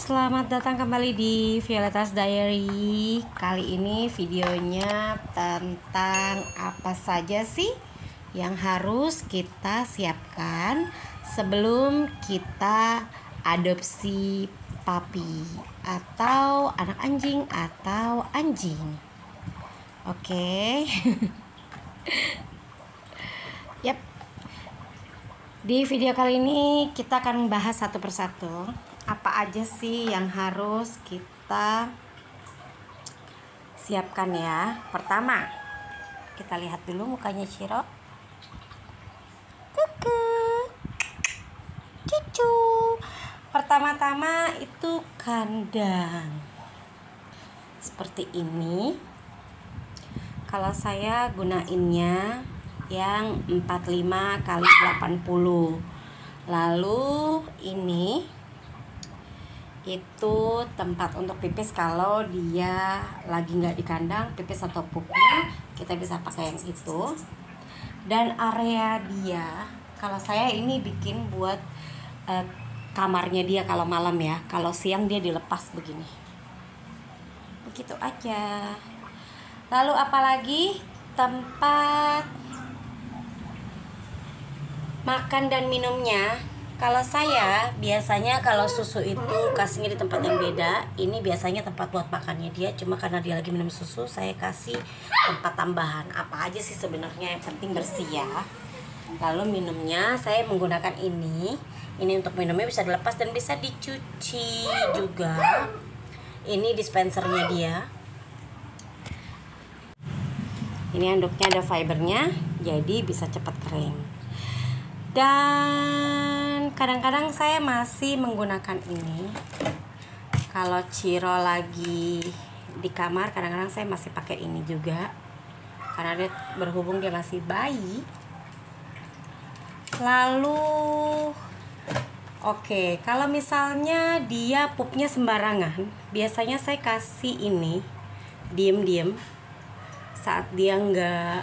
Selamat datang kembali di Violetta's Diary. Kali ini videonya tentang apa saja sih yang harus kita siapkan sebelum kita adopsi puppy atau anak anjing atau anjing. Oke. Yap. Di video kali ini kita akan bahas satu persatu apa aja sih yang harus kita siapkan ya. Pertama, kita lihat dulu mukanya Ciro. Kuku, cucu. Pertama-tama itu kandang. Seperti ini. Kalau saya gunainnya yang 45 kali 80. Lalu ini itu tempat untuk pipis kalau dia lagi nggak di kandang, pipis atau pupnya kita bisa pakai yang itu. Dan area dia, kalau saya ini bikin buat kamarnya dia kalau malam ya. Kalau siang dia dilepas begini. Begitu aja. Lalu apalagi tempat makan dan minumnya. Kalau saya biasanya kalau susu itu kasihnya di tempat yang beda. Ini biasanya tempat buat makannya dia. Cuma karena dia lagi minum susu, saya kasih tempat tambahan. Apa aja sih sebenarnya, yang penting bersih ya. Lalu minumnya saya menggunakan ini. Ini untuk minumnya bisa dilepas dan bisa dicuci juga. Ini dispensernya dia. Ini handuknya ada fibernya, jadi bisa cepat kering. Dan kadang-kadang saya masih menggunakan ini. Kalau Ciro lagi di kamar, kadang-kadang saya masih pakai ini juga. Karena dia berhubung dia masih bayi. Lalu oke, kalau misalnya dia pupnya sembarangan, biasanya saya kasih ini diem-diem saat dia nggak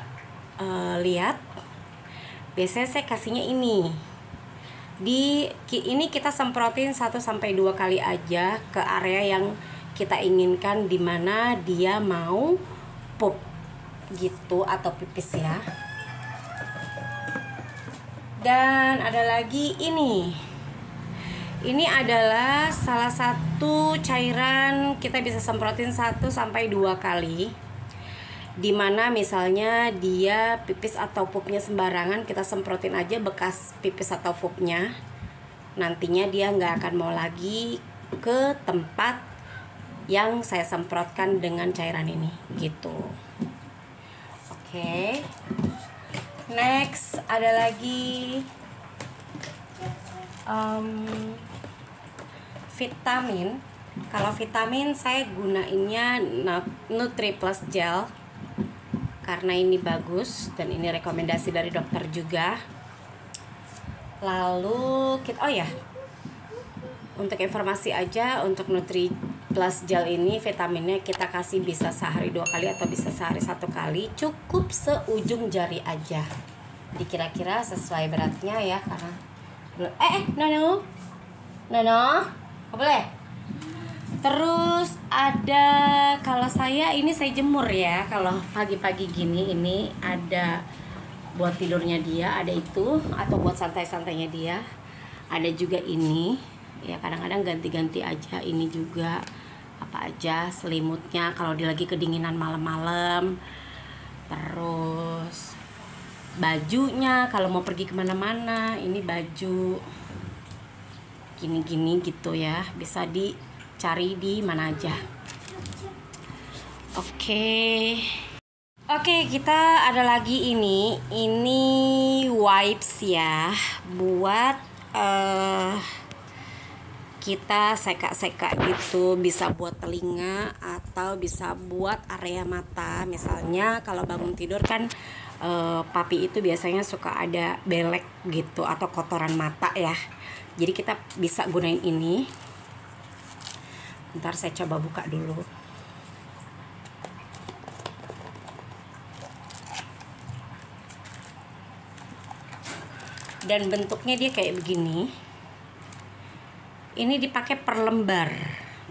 lihat. Biasanya saya kasihnya ini. Ini kita semprotin 1-2 kali aja ke area yang kita inginkan, dimana dia mau pup gitu atau pipis ya. Dan ada lagi ini. Ini adalah salah satu cairan kita bisa semprotin 1-2 kali. Dimana misalnya dia pipis atau pupnya sembarangan, kita semprotin aja bekas pipis atau pupnya. Nantinya dia nggak akan mau lagi ke tempat yang saya semprotkan dengan cairan ini gitu. Oke. Next ada lagi vitamin. Kalau vitamin saya gunainnya Nutri Plus Gel karena ini bagus dan ini rekomendasi dari dokter juga. Lalu untuk informasi aja, untuk Nutri Plus Gel ini vitaminnya kita kasih bisa sehari 2 kali atau bisa sehari 1 kali. Cukup seujung jari aja. Dikira-kira sesuai beratnya ya, karena no, boleh. Terus ada, kalau saya ini saya jemur ya. Kalau pagi-pagi gini, ini ada buat tidurnya dia, ada itu, atau buat santai-santainya dia. Ada juga ini. Ya kadang-kadang ganti-ganti aja. Ini juga apa aja selimutnya kalau dia lagi kedinginan malam-malam. Terus bajunya kalau mau pergi kemana-mana, ini baju gini-gini gitu ya, bisa dicari di mana aja. Oke, kita ada lagi ini wipes ya, buat kita seka-seka gitu, bisa buat telinga atau bisa buat area mata. Misalnya kalau bangun tidur kan papi itu biasanya suka ada belek gitu atau kotoran mata ya. Jadi kita bisa gunain ini. Ntar saya coba buka dulu. Dan bentuknya dia kayak begini. Ini dipakai per lembar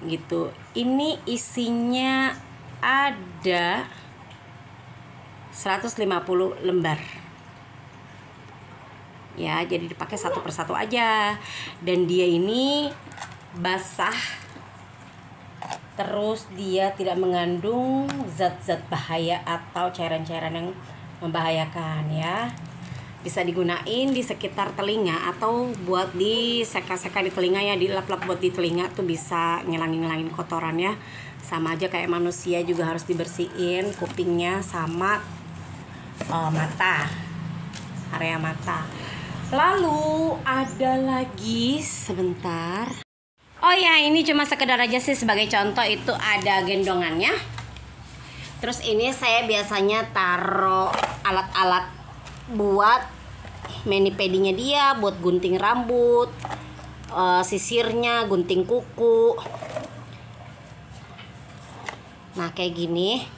gitu. Ini isinya ada 150 lembar. Ya, jadi dipakai satu persatu aja. Dan dia ini basah. Terus dia tidak mengandung zat-zat bahaya atau cairan-cairan yang membahayakan ya. Bisa digunain di sekitar telinga atau buat di seka-seka di telinga ya, dilap-lap buat di telinga tuh bisa ngilangin kotoran ya. Sama aja kayak manusia juga harus dibersihin kupingnya sama mata, area mata. Lalu ada lagi sebentar. Oh ya, ini cuma sekedar aja sih sebagai contoh, itu ada gendongannya. Terus ini saya biasanya taruh alat-alat buat mani-pedinya dia, buat gunting rambut, sisirnya, gunting kuku. Nah kayak gini.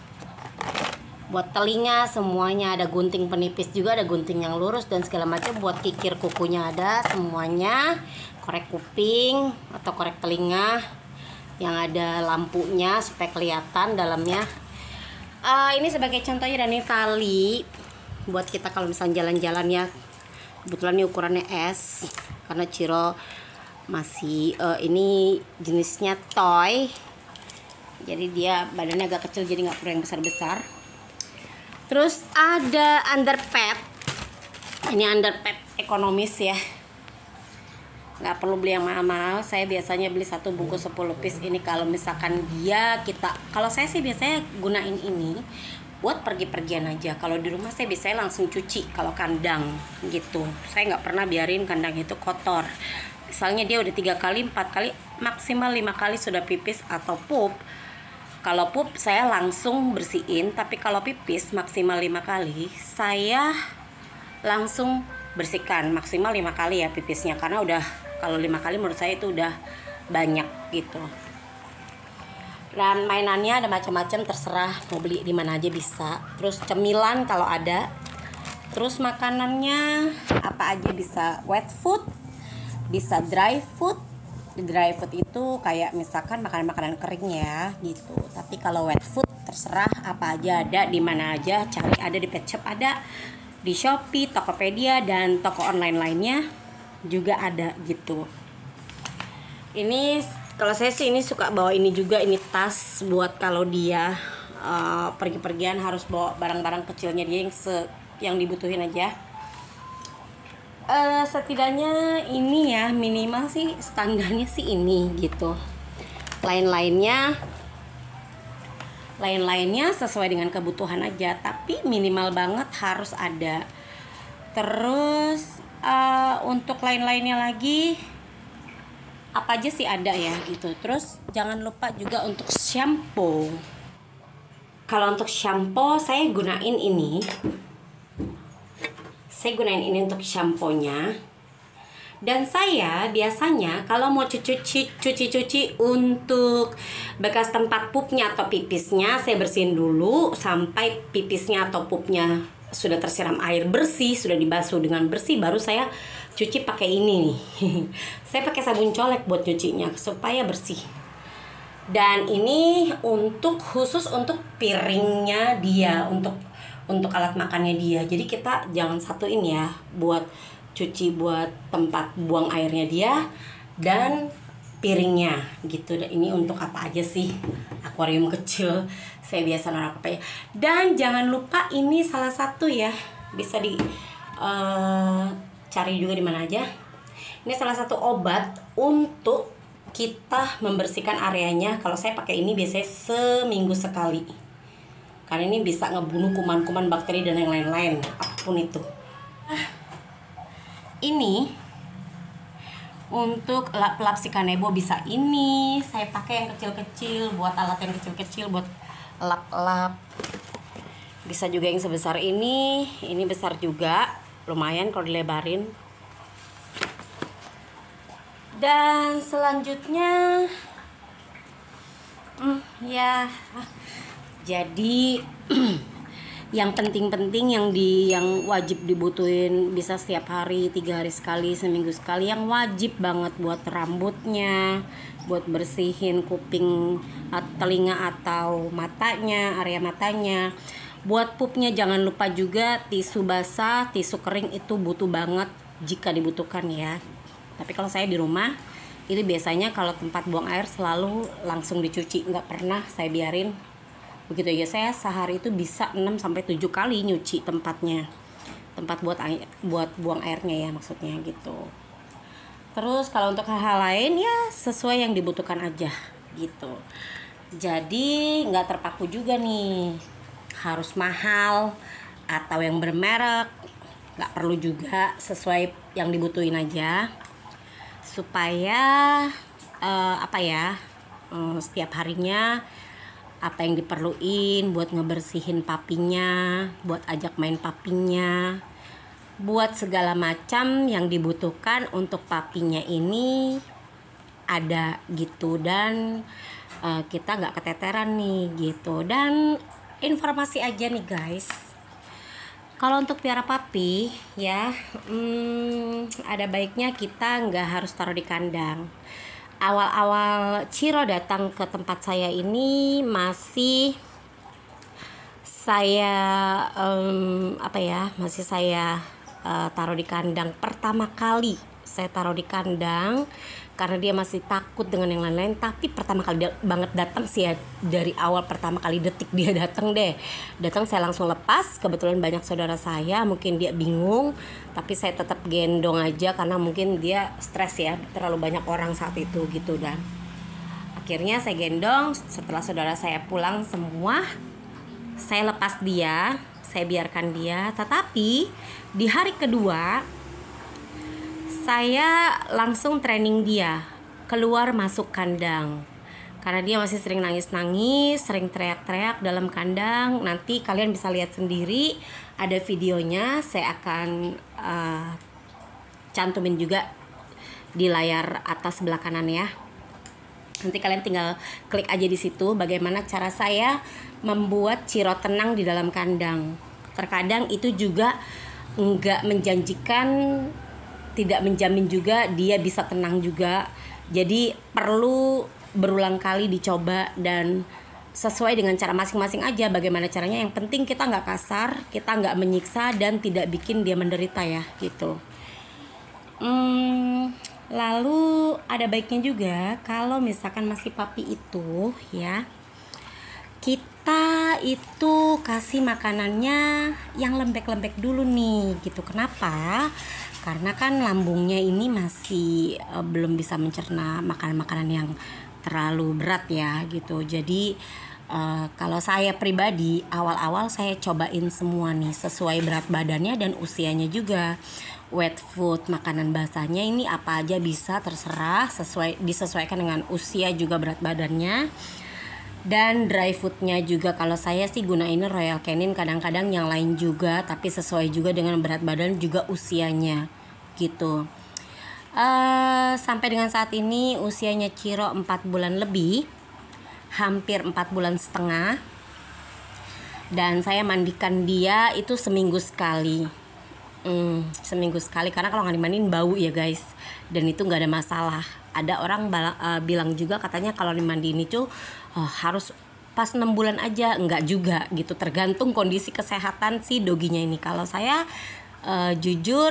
Buat telinga semuanya ada gunting penipis juga, ada gunting yang lurus dan segala macam. Buat kikir kukunya ada semuanya. Korek kuping atau korek telinga yang ada lampunya supaya kelihatan dalamnya. Ini sebagai contohnya, dan ini tali buat kita kalau misalnya jalan-jalan ya. Kebetulan ini ukurannya S karena Ciro masih ini jenisnya toy, jadi dia badannya agak kecil, jadi nggak perlu yang besar-besar. Terus ada underpad. Ini underpad ekonomis ya, nggak perlu beli yang mahal-mahal. Saya biasanya beli satu bungkus 10 piece. Ini kalau misalkan kalau saya sih biasanya gunain ini buat pergi-pergian aja. Kalau di rumah saya biasanya langsung cuci kalau kandang gitu. Saya nggak pernah biarin kandang itu kotor. Misalnya dia udah 3 kali, 4 kali, maksimal 5 kali sudah pipis atau pup. Kalau pup saya langsung bersihin, tapi kalau pipis maksimal 5 kali saya langsung bersihkan. Maksimal 5 kali ya pipisnya, karena udah, kalau 5 kali menurut saya itu udah banyak gitu. Dan mainannya ada macam-macam, terserah mau beli di mana aja bisa. Terus cemilan kalau ada. Terus makanannya apa aja bisa, wet food, bisa dry food. Dry food itu kayak misalkan makanan-makanan kering ya gitu. Tapi kalau wet food terserah apa aja ada, di mana aja cari, ada di pet shop, ada di Shopee, Tokopedia, dan toko online lainnya juga ada gitu. Ini kalau saya sih ini suka bawa ini juga, ini tas buat kalau dia pergi-pergian harus bawa barang-barang kecilnya dia yang dibutuhin aja. Setidaknya ini ya, minimal sih standarnya sih ini gitu. Lain-lainnya sesuai dengan kebutuhan aja, tapi minimal banget harus ada. Terus untuk lain-lainnya lagi apa aja sih ada ya gitu. Terus jangan lupa juga untuk shampoo. Kalau untuk shampoo saya gunain ini. Saya gunain ini untuk shampoo-nya. Dan saya biasanya kalau mau cuci untuk bekas tempat pupnya atau pipisnya, saya bersihin dulu sampai pipisnya atau pupnya sudah tersiram air bersih, sudah dibasuh dengan bersih, baru saya cuci pakai ini nih. Saya pakai sabun colek buat cucinya supaya bersih. Dan ini khusus untuk piringnya dia, untuk alat makannya dia. Jadi kita jangan satuin ya buat cuci buat tempat buang airnya dia dan piringnya gitu. Dan ini untuk apa aja sih? Akuarium kecil saya biasa naruh apa ya. Dan jangan lupa ini salah satu ya, bisa di cari juga di mana aja. Ini salah satu obat untuk kita membersihkan areanya. Kalau saya pakai ini biasanya seminggu sekali, karena ini bisa ngebunuh kuman-kuman, bakteri, dan yang lain-lain, apapun itu. Ini untuk lap-lap si kanebo bisa ini. Saya pakai yang kecil-kecil, buat alat yang kecil-kecil buat lap-lap. Bisa juga yang sebesar ini besar juga, lumayan kalau dilebarin. Dan selanjutnya jadi yang penting-penting yang wajib dibutuhin, bisa setiap hari, 3 hari sekali, seminggu sekali, yang wajib banget buat rambutnya, buat bersihin kuping, telinga atau matanya, area matanya. Buat pupnya jangan lupa juga tisu basah, tisu kering itu butuh banget jika dibutuhkan ya. Tapi kalau saya di rumah itu biasanya kalau tempat buang air selalu langsung dicuci, nggak pernah saya biarin begitu aja. Saya sehari itu bisa 6-7 kali nyuci tempatnya, tempat buat buang airnya ya maksudnya gitu. Terus kalau untuk hal-hal lain ya sesuai yang dibutuhkan aja gitu. Jadi nggak terpaku juga nih harus mahal atau yang bermerek, nggak perlu juga, sesuai yang dibutuhin aja supaya setiap harinya apa yang diperluin buat ngebersihin papinya, buat ajak main papinya, buat segala macam yang dibutuhkan untuk papinya ini ada gitu. Dan kita nggak keteteran nih gitu. Dan informasi aja nih guys, kalau untuk piara papi ya, ada baiknya kita nggak harus taruh di kandang. Awal-awal Ciro datang ke tempat saya ini masih saya taruh di kandang. Pertama kali saya taruh di kandang karena dia masih takut dengan yang lain-lain. Tapi pertama kali banget datang sih ya, dari awal pertama kali detik dia datang saya langsung lepas. Kebetulan banyak saudara saya, mungkin dia bingung, tapi saya tetap gendong aja karena mungkin dia stres ya, terlalu banyak orang saat itu gitu. Dan akhirnya saya gendong. Setelah saudara saya pulang semua, saya lepas dia, saya biarkan dia. Tetapi di hari kedua saya langsung training dia keluar masuk kandang karena dia masih sering nangis-nangis, sering teriak-teriak dalam kandang. Nanti kalian bisa lihat sendiri, ada videonya, saya akan cantumin juga di layar atas sebelah kanan ya. Nanti kalian tinggal klik aja di situ bagaimana cara saya membuat Ciro tenang di dalam kandang. Terkadang itu juga enggak menjanjikan, tidak menjamin juga dia bisa tenang juga. Jadi perlu berulang kali dicoba dan sesuai dengan cara masing-masing aja bagaimana caranya. Yang penting kita nggak kasar, kita nggak menyiksa dan tidak bikin dia menderita ya gitu. Lalu ada baiknya juga kalau misalkan masih papi itu ya, kita itu kasih makanannya yang lembek-lembek dulu nih gitu. Kenapa? Karena kan lambungnya ini masih belum bisa mencerna makanan-makanan yang terlalu berat ya gitu. Jadi kalau saya pribadi awal-awal saya cobain semua nih sesuai berat badannya dan usianya juga. Wet food, makanan basahnya ini apa aja bisa, terserah, disesuaikan dengan usia juga berat badannya. Dan dry foodnya juga kalau saya sih gunain Royal Canin, kadang-kadang yang lain juga, tapi sesuai juga dengan berat badan juga usianya gitu. Sampai dengan saat ini usianya Ciro 4 bulan lebih, hampir 4 bulan setengah. Dan saya mandikan dia itu seminggu sekali. Seminggu sekali karena kalau nggak dimandiin bau ya guys, dan itu nggak ada masalah. Ada orang bilang juga katanya kalau dimandiin itu harus pas 6 bulan aja. Enggak juga gitu, tergantung kondisi kesehatan si doginya ini. Kalau saya jujur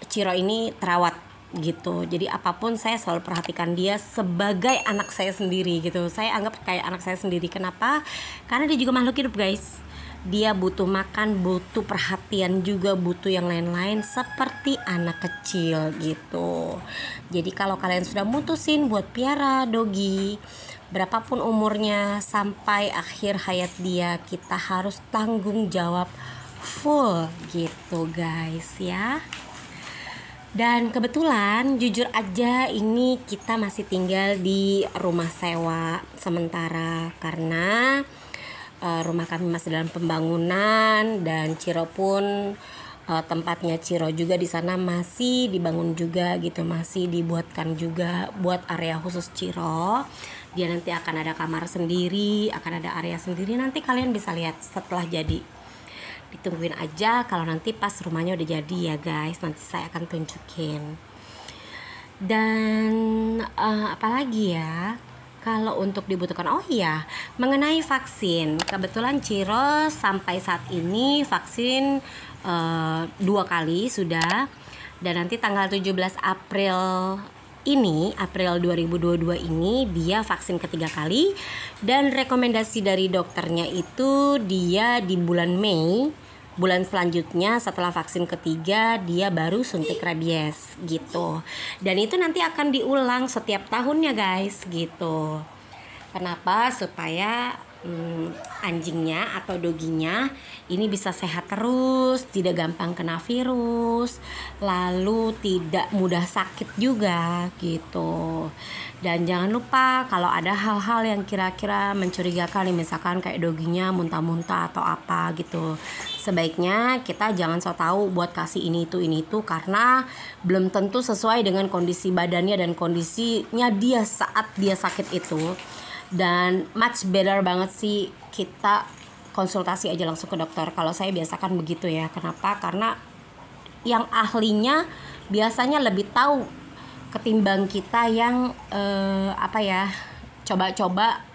Ciro ini terawat gitu, jadi apapun saya selalu perhatikan dia sebagai anak saya sendiri gitu. Saya anggap kayak anak saya sendiri. Kenapa? Karena dia juga makhluk hidup guys. Dia butuh makan, butuh perhatian juga, butuh yang lain-lain seperti anak kecil gitu. Jadi kalau kalian sudah mutusin buat piara dogi, berapapun umurnya sampai akhir hayat dia, kita harus tanggung jawab full gitu guys ya. Dan kebetulan jujur aja ini kita masih tinggal di rumah sewa sementara karena rumah kami masih dalam pembangunan dan Ciro pun tempatnya Ciro juga di sana masih dibangun juga gitu, masih dibuatkan juga buat area khusus Ciro. Dia nanti akan ada kamar sendiri, akan ada area sendiri, nanti kalian bisa lihat setelah jadi. Ditungguin aja kalau nanti pas rumahnya udah jadi ya guys, nanti saya akan tunjukin. Dan apalagi ya kalau untuk dibutuhkan, oh iya, mengenai vaksin, kebetulan Ciro sampai saat ini vaksin 2 kali sudah, dan nanti tanggal 17 April ini, April 2022 ini dia vaksin ketiga kali, dan rekomendasi dari dokternya itu dia di bulan Mei, bulan selanjutnya setelah vaksin ketiga dia baru suntik rabies gitu. Dan itu nanti akan diulang setiap tahunnya guys gitu. Kenapa? Supaya anjingnya atau doginya ini bisa sehat terus, tidak gampang kena virus, lalu tidak mudah sakit juga gitu. Dan jangan lupa kalau ada hal-hal yang kira-kira mencurigakan, misalkan kayak doginya muntah-muntah atau apa gitu, sebaiknya kita jangan so tahu buat kasih ini itu karena belum tentu sesuai dengan kondisi badannya dan kondisinya dia saat dia sakit itu. Dan much better banget sih kita konsultasi aja langsung ke dokter. Kalau saya biasakan begitu ya. Kenapa? Karena yang ahlinya biasanya lebih tahu ketimbang kita yang coba-coba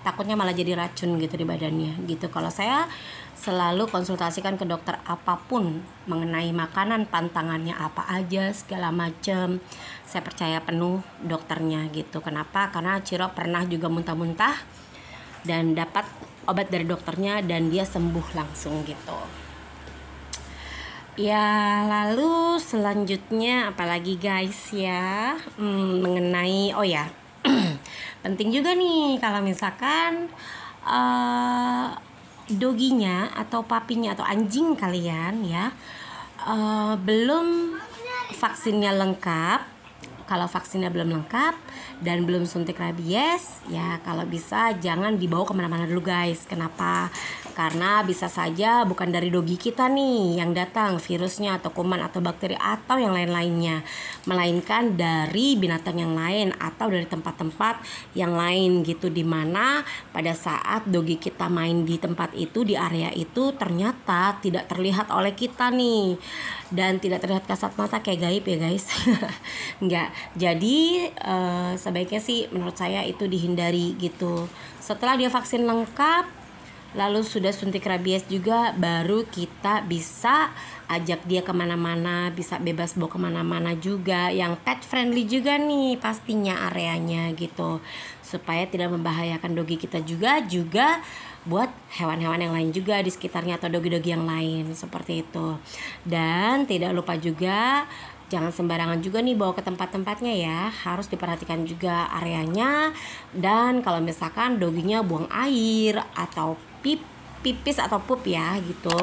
takutnya malah jadi racun gitu di badannya gitu. Kalau saya selalu konsultasikan ke dokter apapun mengenai makanan, pantangannya apa aja segala macem, saya percaya penuh dokternya gitu. Kenapa? Karena Ciro pernah juga muntah-muntah dan dapat obat dari dokternya dan dia sembuh langsung gitu. Ya, lalu selanjutnya apalagi guys ya, mengenai penting juga nih kalau misalkan doginya atau papinya atau anjing kalian ya belum vaksinnya lengkap. Kalau vaksinnya belum lengkap dan belum suntik rabies, ya kalau bisa jangan dibawa kemana-mana dulu guys. Kenapa? Karena bisa saja bukan dari dogi kita nih yang datang virusnya atau kuman atau bakteri atau yang lain-lainnya, melainkan dari binatang yang lain atau dari tempat-tempat yang lain gitu, dimana pada saat dogi kita main di tempat itu, di area itu, ternyata tidak terlihat oleh kita nih, dan tidak terlihat kasat mata kayak gaib ya guys. Enggak. Jadi sebaiknya sih menurut saya itu dihindari gitu. Setelah dia vaksin lengkap, lalu sudah suntik rabies juga, baru kita bisa ajak dia kemana-mana, bisa bebas bawa kemana-mana juga, yang pet friendly juga nih pastinya areanya gitu, supaya tidak membahayakan dogi kita juga buat hewan-hewan yang lain juga di sekitarnya atau dogi-dogi yang lain seperti itu. Dan tidak lupa juga jangan sembarangan juga nih bawa ke tempat-tempatnya ya, harus diperhatikan juga areanya. Dan kalau misalkan doginya buang air atau pipis atau pup ya gitu,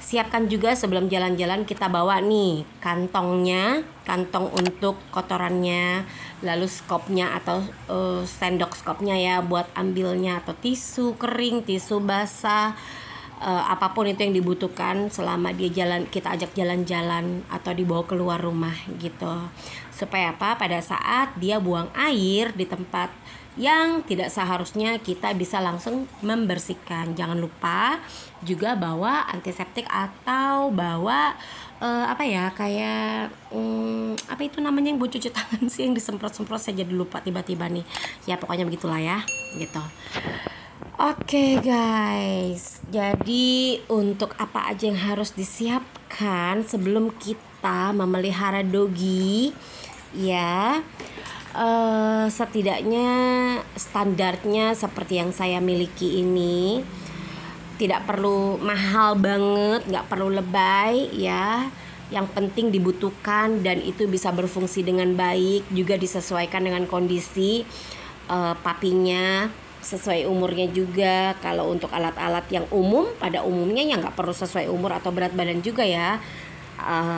siapkan juga sebelum jalan-jalan kita bawa nih kantong untuk kotorannya, lalu skopnya atau sendok skopnya ya buat ambilnya, atau tisu kering, tisu basah, apapun itu yang dibutuhkan selama dia jalan, kita ajak jalan-jalan atau dibawa keluar rumah gitu. Supaya apa? Pada saat dia buang air di tempat yang tidak seharusnya, kita bisa langsung membersihkan. Jangan lupa juga bawa antiseptik atau bawa apa itu namanya yang buat cuci tangan sih, yang disemprot-semprot, saya jadi lupa tiba-tiba nih. Ya pokoknya begitulah ya gitu. Oke guys, jadi untuk apa aja yang harus disiapkan sebelum kita memelihara dogi ya, setidaknya standarnya seperti yang saya miliki ini, tidak perlu mahal banget, nggak perlu lebay ya, yang penting dibutuhkan dan itu bisa berfungsi dengan baik, juga disesuaikan dengan kondisi papinya, sesuai umurnya juga. Kalau untuk alat-alat yang umum, pada umumnya ya nggak perlu sesuai umur atau berat badan juga ya.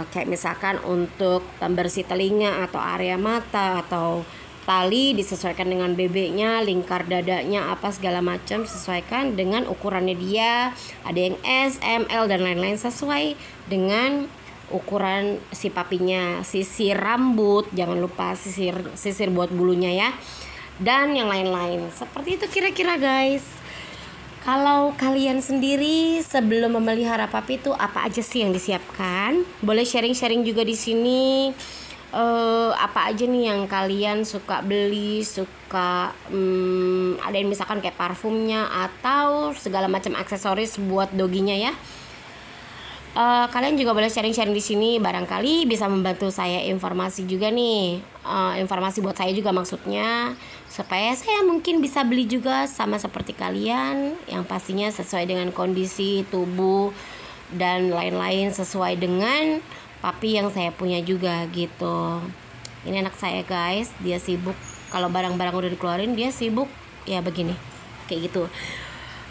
Kayak misalkan untuk pembersih telinga atau area mata atau tali disesuaikan dengan bebeknya, lingkar dadanya, apa segala macam sesuaikan dengan ukurannya dia. Ada yang S, M, L dan lain-lain sesuai dengan ukuran si papinya, sisir rambut, jangan lupa sisir buat bulunya ya, dan yang lain-lain. Seperti itu kira-kira guys. Kalau kalian sendiri sebelum memelihara papi itu apa aja sih yang disiapkan? Boleh sharing-sharing juga di sini. Apa aja nih yang kalian suka beli, suka ada yang misalkan kayak parfumnya atau segala macam aksesoris buat doginya ya. Kalian juga boleh sharing-sharing di sini, barangkali bisa membantu saya informasi juga nih, informasi buat saya juga maksudnya, supaya saya mungkin bisa beli juga sama seperti kalian, yang pastinya sesuai dengan kondisi tubuh dan lain-lain, sesuai dengan papi yang saya punya juga gitu. Ini anak saya guys, dia sibuk kalau barang-barang udah dikeluarin dia sibuk ya begini kayak gitu.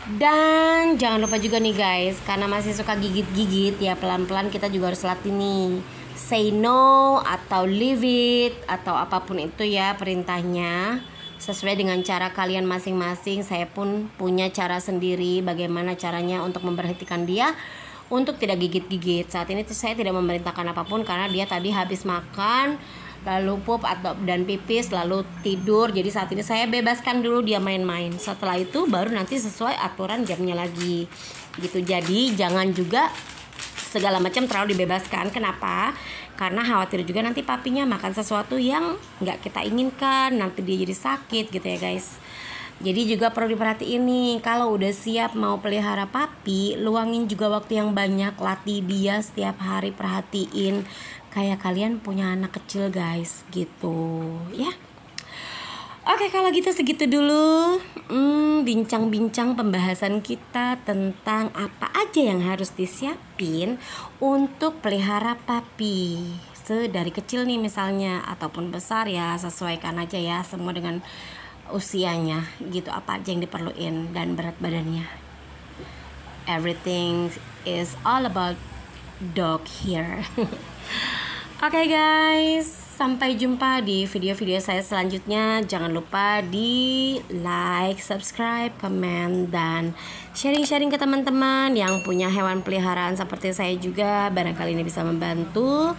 Dan jangan lupa juga nih guys, karena masih suka gigit-gigit ya, pelan-pelan kita juga harus latih nih say no atau leave it atau apapun itu ya perintahnya, sesuai dengan cara kalian masing-masing. Saya pun punya cara sendiri bagaimana caranya untuk memperhatikan dia untuk tidak gigit-gigit. Saat ini saya tidak memerintahkan apapun karena dia tadi habis makan lalu pup dan pipis lalu tidur. Jadi saat ini saya bebaskan dulu dia main-main. Setelah itu baru nanti sesuai aturan jamnya lagi gitu. Jadi jangan juga segala macam terlalu dibebaskan. Kenapa? Karena khawatir juga nanti papinya makan sesuatu yang nggak kita inginkan, nanti dia jadi sakit gitu ya guys. Jadi juga perlu diperhatiin nih, kalau udah siap mau pelihara papi, luangin juga waktu yang banyak, latih dia setiap hari, perhatiin kayak kalian punya anak kecil guys gitu ya. Oke, kalau gitu segitu dulu bincang-bincang pembahasan kita tentang apa aja yang harus disiapin untuk pelihara papi dari kecil nih misalnya, ataupun besar ya, sesuaikan aja ya semua dengan usianya gitu, apa aja yang diperluin dan berat badannya. Everything is all about dog here. Oke guys, sampai jumpa di video-video saya selanjutnya. Jangan lupa di like, subscribe, komen, dan sharing-sharing ke teman-teman yang punya hewan peliharaan seperti saya juga. Barangkali ini bisa membantu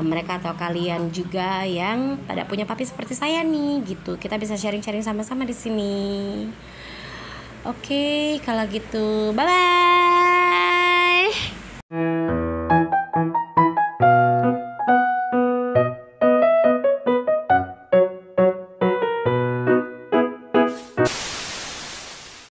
mereka atau kalian juga yang pada punya papi seperti saya nih gitu. Kita bisa sharing-sharing sama-sama di sini. Oke, kalau gitu bye-bye.